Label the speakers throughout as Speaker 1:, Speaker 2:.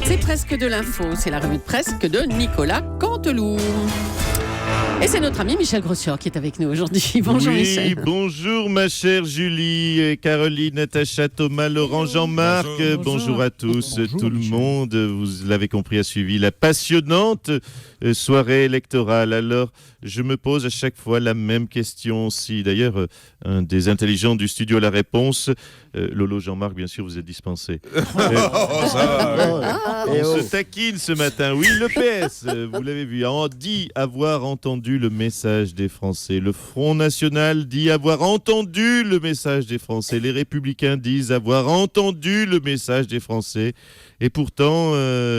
Speaker 1: C'est presque de l'info, c'est la revue de presse de Nicolas Canteloup. Et c'est notre ami Michel Grossior qui est avec nous aujourd'hui. Bonjour Michel.
Speaker 2: Bonjour ma chère Julie, Caroline, Natacha, Thomas, Laurent, Jean-Marc. Bonjour à tous,
Speaker 3: Bonjour,
Speaker 2: tout le
Speaker 3: Michel.
Speaker 2: monde. Vous l'avez compris, a suivi la passionnante soirée électorale. Alors, je me pose à chaque fois la même question. Si d'ailleurs, un des intelligents du studio a la réponse, Lolo, Jean-Marc, bien sûr, vous êtes dispensé. On se taquine ce matin. Oui, le PS, vous l'avez vu, a dit avoir entendu le message des Français. Le Front National dit avoir entendu le message des Français. Les Républicains disent avoir entendu le message des Français. Et pourtant,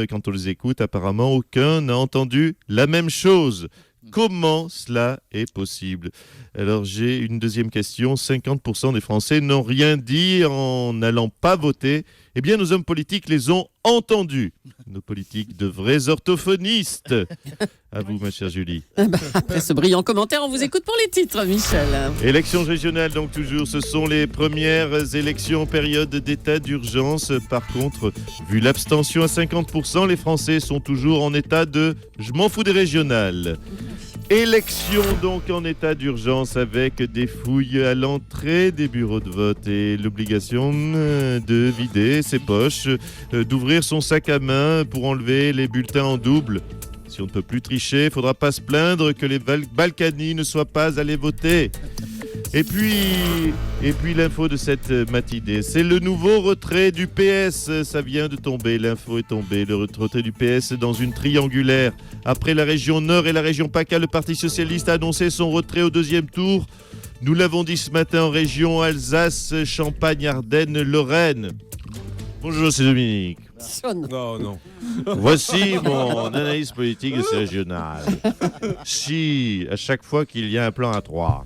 Speaker 2: quand on les écoute, apparemment, aucun n'a entendu la même chose. Comment cela est possible ? Alors j'ai une deuxième question. 50% des Français n'ont rien dit en n'allant pas voter. Eh bien, nos hommes politiques les ont entendus. Nos politiques de vrais orthophonistes. À vous, ma chère Julie.
Speaker 1: Après ce brillant commentaire, on vous écoute pour les titres, Michel.
Speaker 2: Élections régionales, donc toujours, ce sont les premières élections en période d'état d'urgence. Par contre, vu l'abstention à 50%, les Français sont toujours en état de « je m'en fous des régionales ». Élection donc en état d'urgence avec des fouilles à l'entrée des bureaux de vote et l'obligation de vider ses poches, d'ouvrir son sac à main pour enlever les bulletins en double. Si on ne peut plus tricher, il ne faudra pas se plaindre que les Balkany ne soient pas allés voter. Et puis l'info de cette matinée, c'est le nouveau retrait du PS. Ça vient de tomber, l'info est tombée. Le retrait du PS dans une triangulaire. Après la région Nord et la région PACA, le Parti Socialiste a annoncé son retrait au deuxième tour. Nous l'avons dit ce matin en région Alsace, Champagne, Ardennes, Lorraine. Bonjour, c'est Dominique.
Speaker 3: Non.
Speaker 2: Voici mon analyse politique de ces régionales. Si, à chaque fois qu'il y a un plan à 3,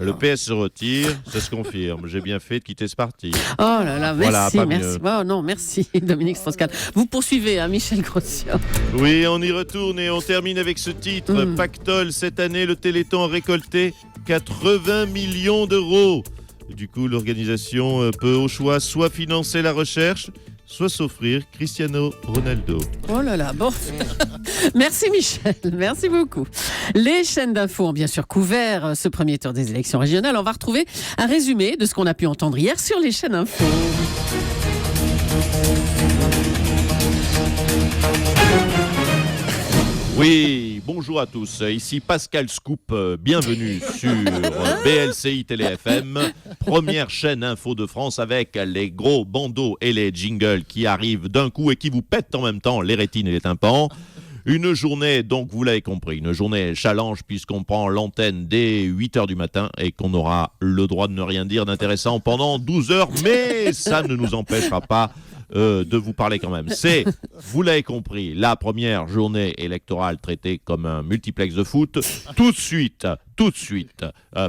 Speaker 2: le PS se retire, ça se confirme. J'ai bien fait de quitter ce parti.
Speaker 1: Oh là là, merci,
Speaker 2: Voilà, pas
Speaker 1: merci.
Speaker 2: mieux.
Speaker 1: Oh non, merci Dominique Strauss-Kahn. Vous poursuivez, hein, Michel Grossior.
Speaker 2: Oui, on y retourne et on termine avec ce titre. Pactole, cette année, le Téléthon a récolté 80 millions d'euros. Du coup, l'organisation peut au choix soit financer la recherche, soit s'offrir Cristiano Ronaldo.
Speaker 1: Oh là là, bon. Merci Michel, merci beaucoup. Les chaînes d'infos ont bien sûr couvert ce premier tour des élections régionales. On va retrouver un résumé de ce qu'on a pu entendre hier sur les chaînes infos.
Speaker 2: Oui, bonjour à tous. Ici Pascal Scoop, bienvenue sur BLCI Télé FM, première chaîne info de France avec les gros bandeaux et les jingles qui arrivent d'un coup et qui vous pètent en même temps les rétines et les tympans. Une journée, donc vous l'avez compris, une journée challenge puisqu'on prend l'antenne dès 8h du matin et qu'on aura le droit de ne rien dire d'intéressant pendant 12 heures, mais ça ne nous empêchera pas de vous parler quand même. C'est, vous l'avez compris, la première journée électorale traitée comme un multiplex de foot. Tout de suite,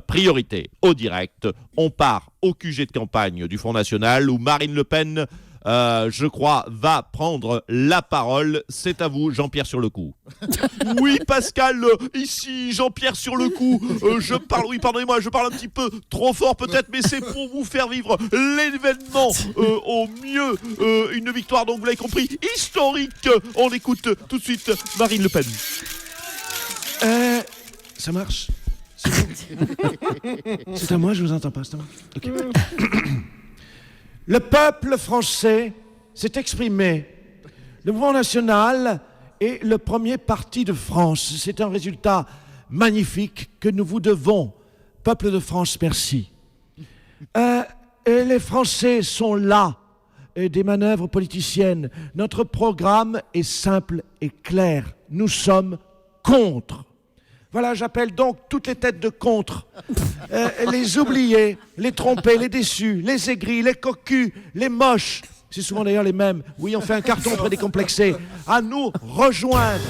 Speaker 2: priorité au direct. On part au QG de campagne du Front National où Marine Le Pen, je crois, va prendre la parole. C'est à vous, Jean-Pierre sur le coup. Oui, Pascal, ici, Jean-Pierre sur le coup. Je parle un petit peu trop fort peut-être, mais c'est pour vous faire vivre l'événement au mieux. Une victoire, donc vous l'avez compris, historique. On écoute tout de suite Marine Le Pen.
Speaker 3: Ça marche. C'est bon. C'est à moi, je vous entends pas. C'est à moi. Okay. Le peuple français s'est exprimé. Le Front National est le premier parti de France. C'est un résultat magnifique que nous vous devons. Peuple de France, merci. Et les Français sont là. Des manœuvres politiciennes. Notre programme est simple et clair. Nous sommes contre. Voilà, j'appelle donc toutes les têtes de contre, les oubliés, les trompés, les déçus, les aigris, les cocus, les moches. C'est souvent d'ailleurs les mêmes. Oui, on fait un carton très décomplexé. À nous rejoindre.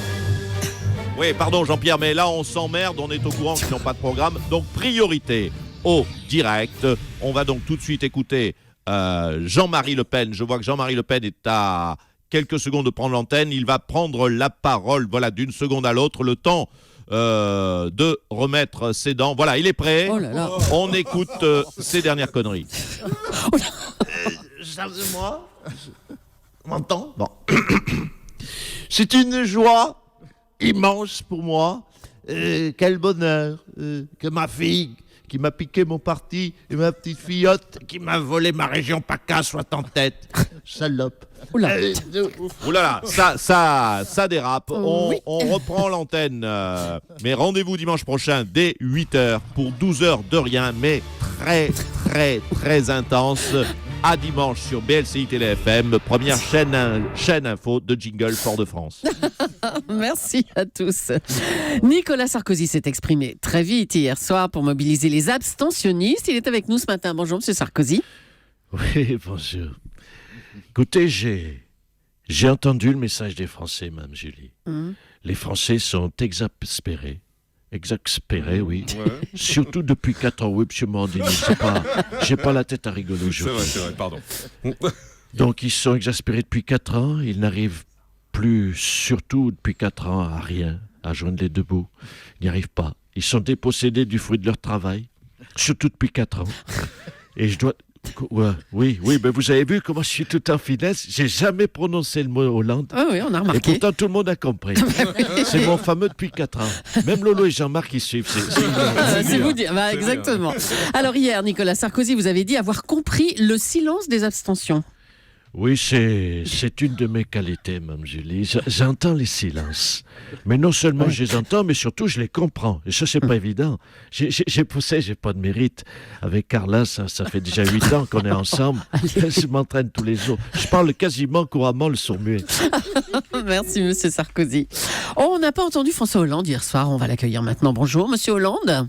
Speaker 2: Oui, pardon Jean-Pierre, mais là on s'emmerde, on est au courant qu'ils n'ont pas de programme. Donc priorité au direct. On va donc tout de suite écouter Jean-Marie Le Pen. Je vois que Jean-Marie Le Pen est à quelques secondes de prendre l'antenne. Il va prendre la parole, voilà, d'une seconde à l'autre, le temps de remettre ses dents. Voilà, il est prêt.
Speaker 1: Oh là là.
Speaker 2: On écoute ses dernières conneries.
Speaker 4: Moi, on m'entend ? Bon.
Speaker 3: C'est une joie immense pour moi. Quel bonheur que ma fille qui m'a piqué mon parti et ma petite fillotte qui m'a volé ma région PACA soit en tête. Salope.
Speaker 1: Oula.
Speaker 2: Oulala, ça dérape. On reprend l'antenne. Mais rendez-vous dimanche prochain dès 8h pour 12 heures de rien, mais très, très, très intense. À dimanche sur BLCI Télé FM, première chaîne info de Jingle Fort-de-France.
Speaker 1: Merci à tous. Nicolas Sarkozy s'est exprimé très vite hier soir pour mobiliser les abstentionnistes. Il est avec nous ce matin. Bonjour, Monsieur Sarkozy.
Speaker 3: Oui, bonjour. Écoutez, j'ai entendu le message des Français, Mme Julie. Les Français sont exaspérés. Exaspéré, oui.
Speaker 4: Ouais.
Speaker 3: Surtout depuis 4 ans. Oui, monsieur Mandini, j'ai pas la tête à rigoler aujourd'hui.
Speaker 4: C'est vrai, pardon.
Speaker 3: Donc, ils sont exaspérés depuis 4 ans. Ils n'arrivent plus, surtout depuis 4 ans, à rien, à joindre les deux bouts. Ils n'y arrivent pas. Ils sont dépossédés du fruit de leur travail, surtout depuis 4 ans. Et je dois... Ouais, oui, ben vous avez vu comment je suis tout en finesse. J'ai jamais prononcé le mot Hollande.
Speaker 1: Ah oui, on a
Speaker 3: Et
Speaker 1: remarqué.
Speaker 3: pourtant, tout le monde a compris. C'est mon fameux depuis 4 ans. Même Lolo et Jean-Marc, ils suivent.
Speaker 1: C'est vous dire. Bah, exactement. Alors hier, Nicolas Sarkozy, vous avez dit avoir compris le silence des abstentions.
Speaker 3: Oui, c'est une de mes qualités, Mme Julie. J'entends les silences. Mais non seulement je les entends, mais surtout je les comprends. Et ça, c'est pas évident. J'ai poussé, j'ai pas de mérite. Avec Carla, ça fait déjà 8 ans qu'on est ensemble. Je m'entraîne tous les jours. Je parle quasiment couramment le sourd-muet.
Speaker 1: Merci, Monsieur Sarkozy. Oh, on n'a pas entendu François Hollande hier soir. On va l'accueillir maintenant. Bonjour, Monsieur Hollande.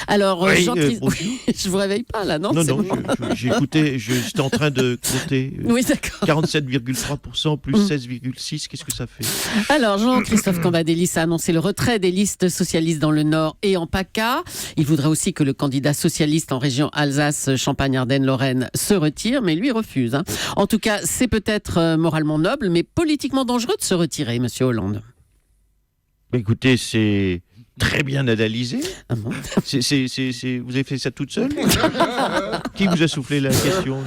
Speaker 1: Alors,
Speaker 3: Oui,
Speaker 1: Oui, je vous réveille pas là, non?
Speaker 3: Non,
Speaker 1: C'est
Speaker 3: non,
Speaker 1: bon.
Speaker 3: j'ai écouté, j'étais en train de compter.
Speaker 1: Oui, d'accord.
Speaker 3: 47,3% plus 16,6%, qu'est-ce que ça fait?
Speaker 1: Alors, Jean-Christophe Cambadélis a annoncé le retrait des listes socialistes dans le Nord et en PACA. Il voudrait aussi que le candidat socialiste en région Alsace, Champagne-Ardenne-Lorraine se retire, mais lui refuse. En tout cas, c'est peut-être moralement noble, mais politiquement dangereux de se retirer, Monsieur Hollande.
Speaker 3: Écoutez, c'est très bien analysé.
Speaker 1: Ah bon?
Speaker 3: Vous avez fait ça toute seule? Qui vous a soufflé la question?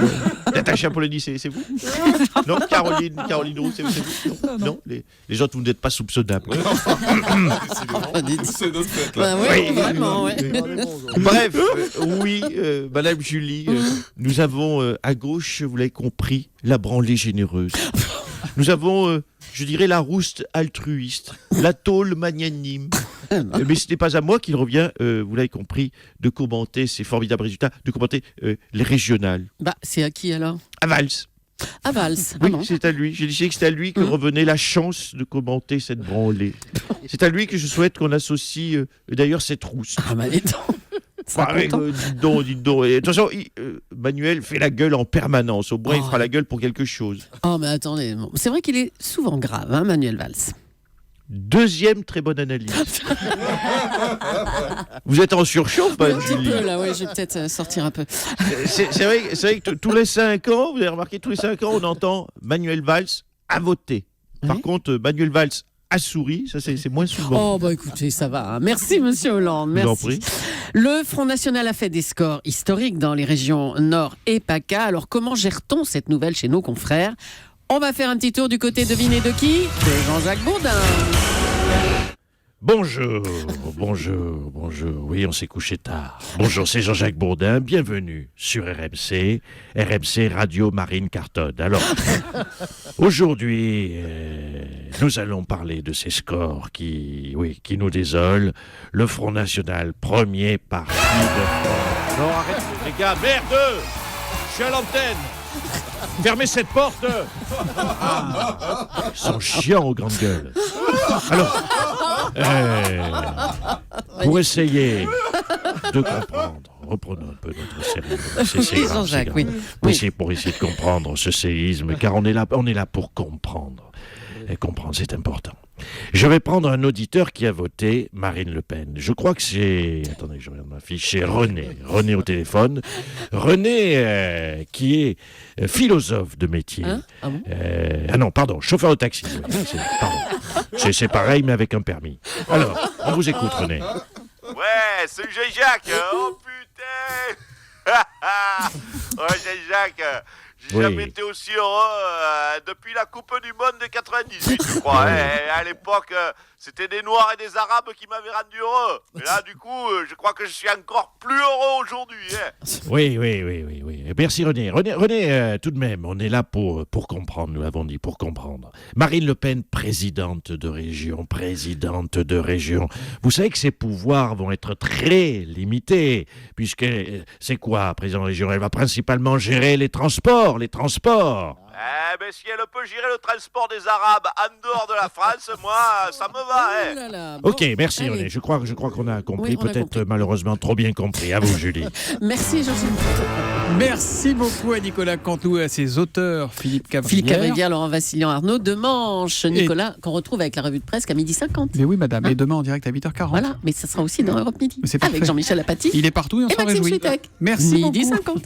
Speaker 3: Natacha Polony, c'est vous? Non, Caroline Roux, c'est vous? Non, les autres, vous n'êtes pas soupçonnables.
Speaker 4: C'est notre fête, là.
Speaker 1: Bah oui, vraiment, ouais.
Speaker 3: Bref, oui, Madame Julie, nous avons à gauche, vous l'avez compris, la branlée généreuse. Nous avons, je dirais, la rouste altruiste, la tôle magnanime. Mais ce n'est pas à moi qu'il revient, vous l'avez compris, de commenter ces formidables résultats, de commenter les régionales.
Speaker 1: Bah, c'est à qui alors?
Speaker 3: À Valls.
Speaker 1: À Valls.
Speaker 3: Oui,
Speaker 1: non.
Speaker 3: c'est à lui. J'ai dit que c'est à lui que revenait la chance de commenter cette branlée. C'est à lui que je souhaite qu'on associe d'ailleurs cette rousse.
Speaker 1: Ah bah, dis donc. Ça
Speaker 3: Bah,
Speaker 1: content.
Speaker 3: dites donc. Et attention, Manuel fait la gueule en permanence. Au moins, il
Speaker 1: Oh.
Speaker 3: fera la gueule pour quelque chose.
Speaker 1: Oh, mais attendez. Bon. C'est vrai qu'il est souvent grave, hein, Manuel Valls.
Speaker 3: Deuxième très bonne analyse. Vous êtes en surchauffe,
Speaker 1: Un
Speaker 3: Madame
Speaker 1: petit
Speaker 3: Julie.
Speaker 1: peu, là, ouais, je vais peut-être sortir un peu.
Speaker 3: C'est vrai que tous les 5 ans, vous avez remarqué, tous les 5 ans, on entend Manuel Valls a voté. Par
Speaker 1: Oui.
Speaker 3: contre, Manuel Valls a souri, ça c'est moins souvent.
Speaker 1: Oh, bah écoutez, ça va. Hein. Merci, Monsieur Hollande.
Speaker 3: Je vous en
Speaker 1: Merci.
Speaker 3: prie.
Speaker 1: Le Front National a fait des scores historiques dans les régions Nord et PACA. Alors, comment gère-t-on cette nouvelle chez nos confrères? On va faire un petit tour du côté devinez de qui? De Jean-Jacques Bourdin.
Speaker 3: Bonjour. Oui, on s'est couché tard. Bonjour, c'est Jean-Jacques Bourdin. Bienvenue sur RMC Radio Marine Cartonne. Alors, aujourd'hui, nous allons parler de ces scores qui nous désolent. Le Front National, premier parti de France. Non, arrêtez, les gars, merde! Je suis à l'antenne! Fermez cette porte! Ils sont chiants aux grandes gueules. Alors, pour essayer de comprendre, reprenons un peu notre sérieux. C'est
Speaker 1: Oui,
Speaker 3: grave,
Speaker 1: Jean-Jacques,
Speaker 3: c'est
Speaker 1: oui.
Speaker 3: grave. Pour essayer de comprendre ce séisme, car on est là pour comprendre. Et comprendre, c'est important. Je vais prendre un auditeur qui a voté Marine Le Pen. Je crois que c'est... Attendez, je regarde ma fiche. C'est René. René au téléphone. René, qui est philosophe de métier.
Speaker 1: Hein? Ah bon?
Speaker 3: Non, pardon, chauffeur de taxi. Oui, c'est pareil, mais avec un permis. Alors, on vous écoute, René.
Speaker 2: Ouais, c'est Jacques. Oh putain. Ouais, Jacques. J'ai
Speaker 3: Oui.
Speaker 2: jamais été aussi heureux depuis la Coupe du Monde de 98, je crois. À l'époque, c'était des Noirs et des Arabes qui m'avaient rendu heureux. Mais là, du coup, je crois que je suis encore plus heureux aujourd'hui.
Speaker 3: Oui. Merci René. René, tout de même, on est là pour comprendre, nous l'avons dit, pour comprendre. Marine Le Pen, présidente de région. Vous savez que ses pouvoirs vont être très limités, puisque c'est quoi, président de région? Elle va principalement gérer les transports.
Speaker 2: Si elle peut gérer le transport des Arabes en dehors de la France, moi, ça me va.
Speaker 1: Oh là là, bon.
Speaker 3: Ok, merci
Speaker 1: Allez.
Speaker 3: René. Je crois qu'on a compris,
Speaker 1: Oui, on a
Speaker 3: peut-être
Speaker 1: compris.
Speaker 3: malheureusement trop bien compris. À vous, Julie.
Speaker 1: Merci Jean-Philippe.
Speaker 4: Merci beaucoup à Nicolas Canteloup et à ses auteurs, Philippe
Speaker 1: Philippe
Speaker 4: Cavrivière.
Speaker 1: Cavrivière, Laurent Vassilian, Arnaud Demanche, Nicolas, qu'on retrouve avec la revue de presse à 12h50.
Speaker 4: Mais oui, madame.
Speaker 1: Hein
Speaker 4: Et demain en direct à 8h40.
Speaker 1: Voilà, mais ça sera aussi dans Europe Midi.
Speaker 4: Mais c'est parfait.
Speaker 1: Avec Jean-Michel Apathy
Speaker 4: Il est partout et on
Speaker 1: et
Speaker 4: s'en
Speaker 1: Maxime
Speaker 4: réjouit.
Speaker 1: Switek.
Speaker 4: Merci beaucoup.
Speaker 1: 12h50.